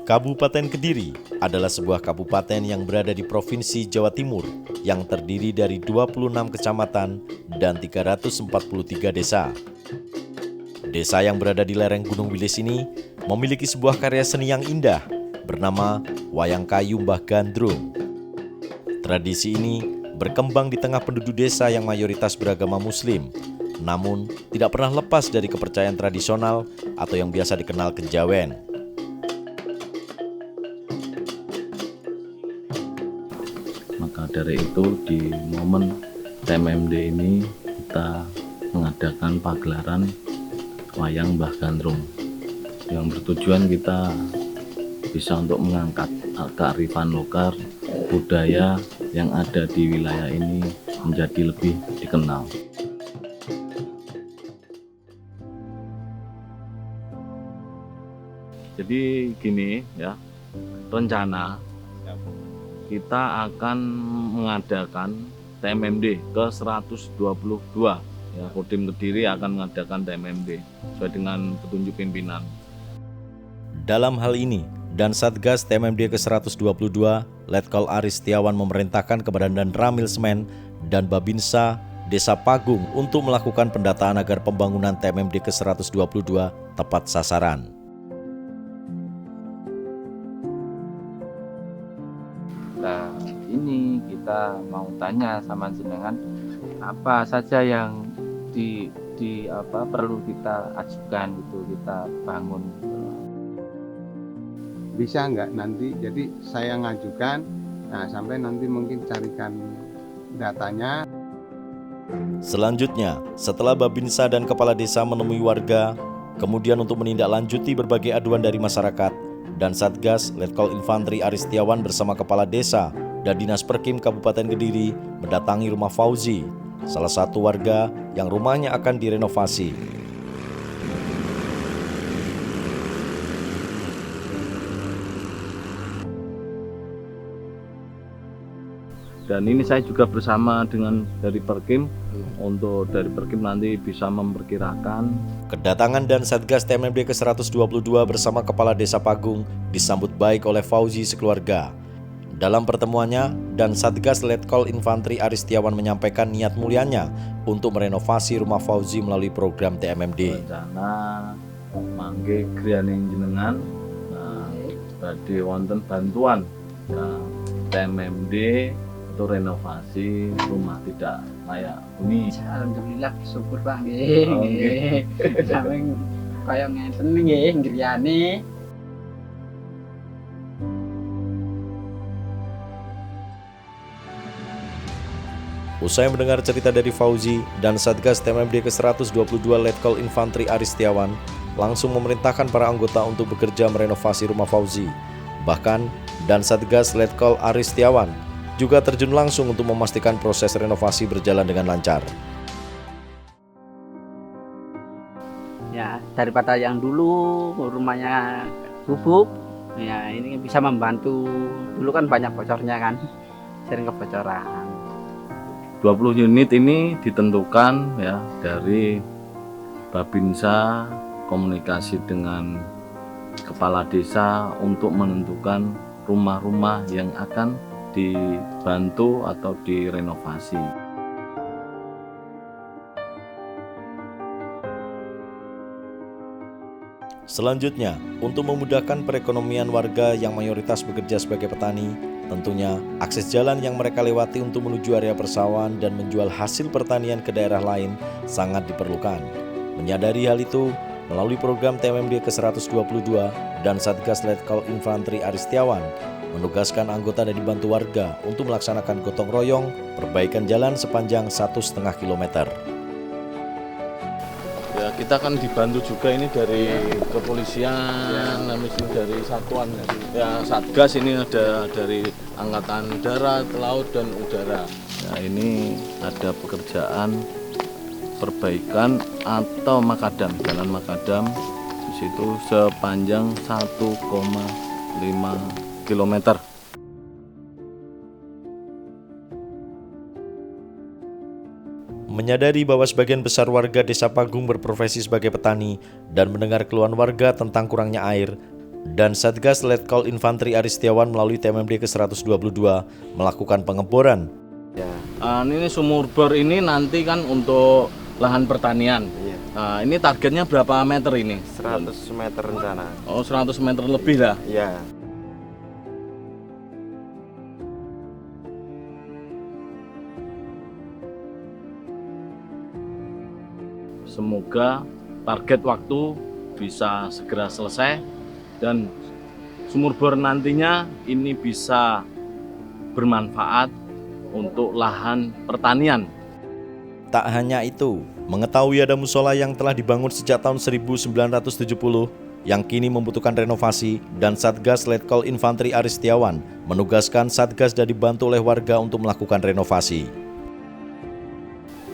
Kabupaten Kediri adalah sebuah kabupaten yang berada di Provinsi Jawa Timur yang terdiri dari 26 kecamatan dan 343 desa. Desa yang berada di lereng Gunung Wilis ini memiliki sebuah karya seni yang indah bernama Wayang Kayu Mbah Gandrung. Tradisi ini berkembang di tengah penduduk desa yang mayoritas beragama Muslim, namun tidak pernah lepas dari kepercayaan tradisional atau yang biasa dikenal kejawen. Maka dari itu di momen TMMD ini kita mengadakan pagelaran Wayang Mbah Gandrung yang bertujuan kita bisa untuk mengangkat kearifan lokal budaya yang ada di wilayah ini menjadi lebih dikenal. Jadi gini ya, rencana kita akan mengadakan TMMD ke 122 ya, Kodim Kediri akan mengadakan TMMD sesuai dengan petunjuk pimpinan. Dalam hal ini, dan Satgas TMMD ke-122, Letkol Aris Setiawan memerintahkan kepada Dan Ramil Semen dan Babinsa Desa Pagung untuk melakukan pendataan agar pembangunan TMMD ke-122 tepat sasaran. Nah, ini kita mau tanya sama jenengan apa saja yang perlu kita ajukan itu kita bangun. Bisa nggak nanti jadi saya ngajukan, nah sampai nanti mungkin carikan datanya. Selanjutnya, setelah Babinsa dan Kepala Desa menemui warga, kemudian untuk menindaklanjuti berbagai aduan dari masyarakat, dan Satgas Letkol Infantri Aris Setiawan bersama Kepala Desa dan Dinas Perkim Kabupaten Kediri mendatangi rumah Fauzi, salah satu warga yang rumahnya akan direnovasi. Dan ini saya juga bersama dengan dari Perkim, untuk dari Perkim nanti bisa memperkirakan. Kedatangan dan Satgas TMMD ke-122 bersama Kepala Desa Pagung disambut baik oleh Fauzi sekeluarga. Dalam pertemuannya, dan Satgas Letkol Infantri Aris Setiawan menyampaikan niat mulianya untuk merenovasi rumah Fauzi melalui program TMMD. Rencana mangke griyaning jenengan, badhe wonten bantuan TMMD untuk renovasi rumah tidak layak huni. Alhamdulillah syukur Pak nggih. Sampeyan kaya ngenten nggih griyane. Usai mendengar cerita dari Fauzi, dan Satgas TMMD ke-122 Letkol Infantri Aris Setiawan langsung memerintahkan para anggota untuk bekerja merenovasi rumah Fauzi. Bahkan, dan Satgas Letkol Aris Setiawan juga terjun langsung untuk memastikan proses renovasi berjalan dengan lancar. Ya, daripada yang dulu rumahnya gubuk, ya ini bisa membantu. Dulu kan banyak bocornya kan, sering kebocoran. 20 unit ini ditentukan ya dari Babinsa komunikasi dengan Kepala Desa untuk menentukan rumah-rumah yang akan dibantu atau direnovasi. Selanjutnya, untuk memudahkan perekonomian warga yang mayoritas bekerja sebagai petani, tentunya akses jalan yang mereka lewati untuk menuju area persawahan dan menjual hasil pertanian ke daerah lain sangat diperlukan. Menyadari hal itu, melalui program TMMD ke-122 dan Satgas Letkol Infantri Aris Setiawan menugaskan anggota dan dibantu warga untuk melaksanakan gotong royong perbaikan jalan sepanjang 1,5 km. Ya, kita akan dibantu juga ini dari kepolisian, dari satuan ya, Satgas ini ada dari Angkatan Darat, Laut dan Udara. Ya, ini ada pekerjaan perbaikan atau makadam, jalan makadam di situ sepanjang 1,5 km. Menyadari bahwa sebagian besar warga Desa Pagung berprofesi sebagai petani dan mendengar keluhan warga tentang kurangnya air, dan Satgas Letkol Infantri Aristiawan melalui TMMD ke-122 melakukan pengeboran. Ini sumur bor ini nanti kan untuk lahan pertanian. Ini targetnya berapa meter ini? 100 meter rencana. Oh, 100 meter lebih lah. Iya. Semoga target waktu bisa segera selesai dan sumur bor nantinya ini bisa bermanfaat untuk lahan pertanian. Tak hanya itu, mengetahui ada musola yang telah dibangun sejak tahun 1970 yang kini membutuhkan renovasi, dan Satgas Letkol Infantri Aristiawan menugaskan Satgas dan dibantu oleh warga untuk melakukan renovasi.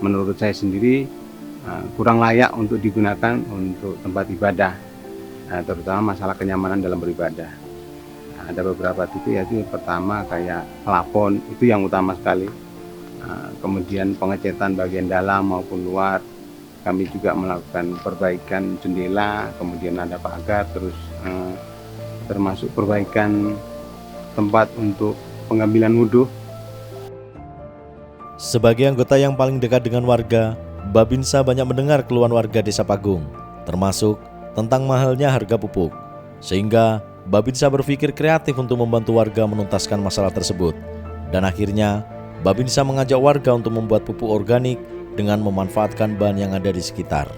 Menurut saya sendiri kurang layak untuk digunakan untuk tempat ibadah, terutama masalah kenyamanan dalam beribadah. Ada beberapa titik, yaitu pertama kayak plafon, itu yang utama sekali. Kemudian pengecetan bagian dalam maupun luar. Kami juga melakukan perbaikan jendela, kemudian ada pagar, terus termasuk perbaikan tempat untuk pengambilan wudhu. Sebagai anggota yang paling dekat dengan warga, Babinsa banyak mendengar keluhan warga Desa Pagung, termasuk tentang mahalnya harga pupuk. Sehingga Babinsa berpikir kreatif untuk membantu warga menuntaskan masalah tersebut. Dan akhirnya Babinsa mengajak warga untuk membuat pupuk organik dengan memanfaatkan bahan yang ada di sekitar.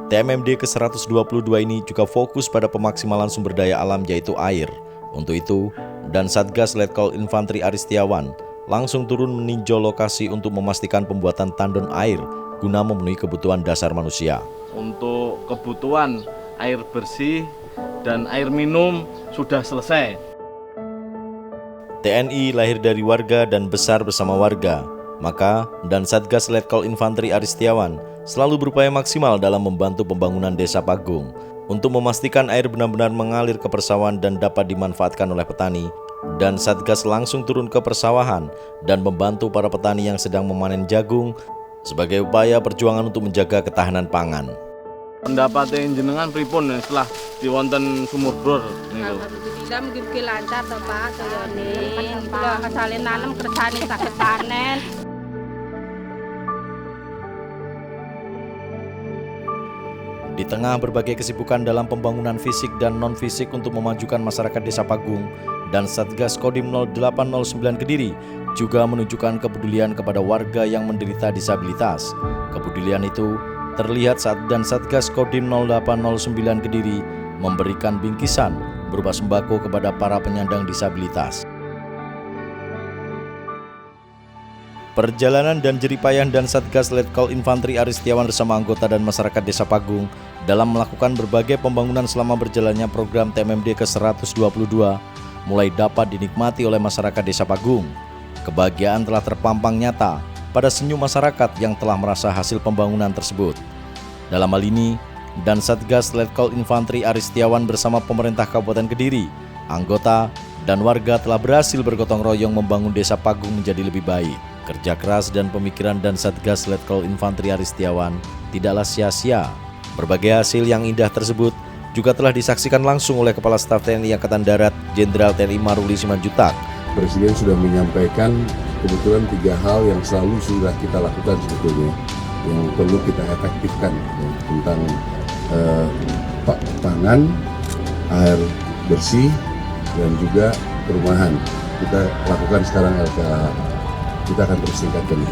TMMD ke-122 ini juga fokus pada pemaksimalan sumber daya alam, yaitu air. Untuk itu, dan Satgas Letkol Infantri Aristiawan langsung turun meninjau lokasi untuk memastikan pembuatan tandon air guna memenuhi kebutuhan dasar manusia. Untuk kebutuhan air bersih dan air minum sudah selesai. TNI lahir dari warga dan besar bersama warga, maka dan Satgas Letkol Infantri Aristiawan selalu berupaya maksimal dalam membantu pembangunan Desa Pagung untuk memastikan air benar-benar mengalir ke persawahan dan dapat dimanfaatkan oleh petani. Dan Satgas langsung turun ke persawahan dan membantu para petani yang sedang memanen jagung sebagai upaya perjuangan untuk menjaga ketahanan pangan. Pendapatnya jenengan pripun setelah diwonten sumur bor niku? Alhamdulillah mugi-mugi lancar to Pak kayane. Kula kasale nanem kersane saged panen. Di tengah berbagai kesibukan dalam pembangunan fisik dan non-fisik untuk memajukan masyarakat Desa Pagung, dan Satgas Kodim 0809 Kediri juga menunjukkan kepedulian kepada warga yang menderita disabilitas. Kepedulian itu terlihat saat dan Satgas Kodim 0809 Kediri memberikan bingkisan berupa sembako kepada para penyandang disabilitas. Perjalanan dan jeripayah dan Satgas Letkol Infantri Aristiawan bersama anggota dan masyarakat Desa Pagung dalam melakukan berbagai pembangunan selama berjalannya program TMMD ke-122 mulai dapat dinikmati oleh masyarakat Desa Pagung. Kebahagiaan telah terpampang nyata pada senyum masyarakat yang telah merasa hasil pembangunan tersebut. Dalam hal ini, dan Satgas Letkol Infantri Aristiawan bersama pemerintah Kabupaten Kediri, anggota dan warga telah berhasil bergotong royong membangun Desa Pagung menjadi lebih baik. Kerja keras dan pemikiran dan Satgas Letkol Infantri Aristiawan tidaklah sia-sia. Berbagai hasil yang indah tersebut juga telah disaksikan langsung oleh Kepala Staf TNI Angkatan Darat Jenderal TNI Maruli Simanjuntak. Presiden sudah menyampaikan kebetulan 3 hal yang selalu sudah kita lakukan sebetulnya yang perlu kita efektifkan tentang pangan, air bersih, dan juga perumahan. Kita lakukan sekarang LKH. Kita akan terus tingkatkan.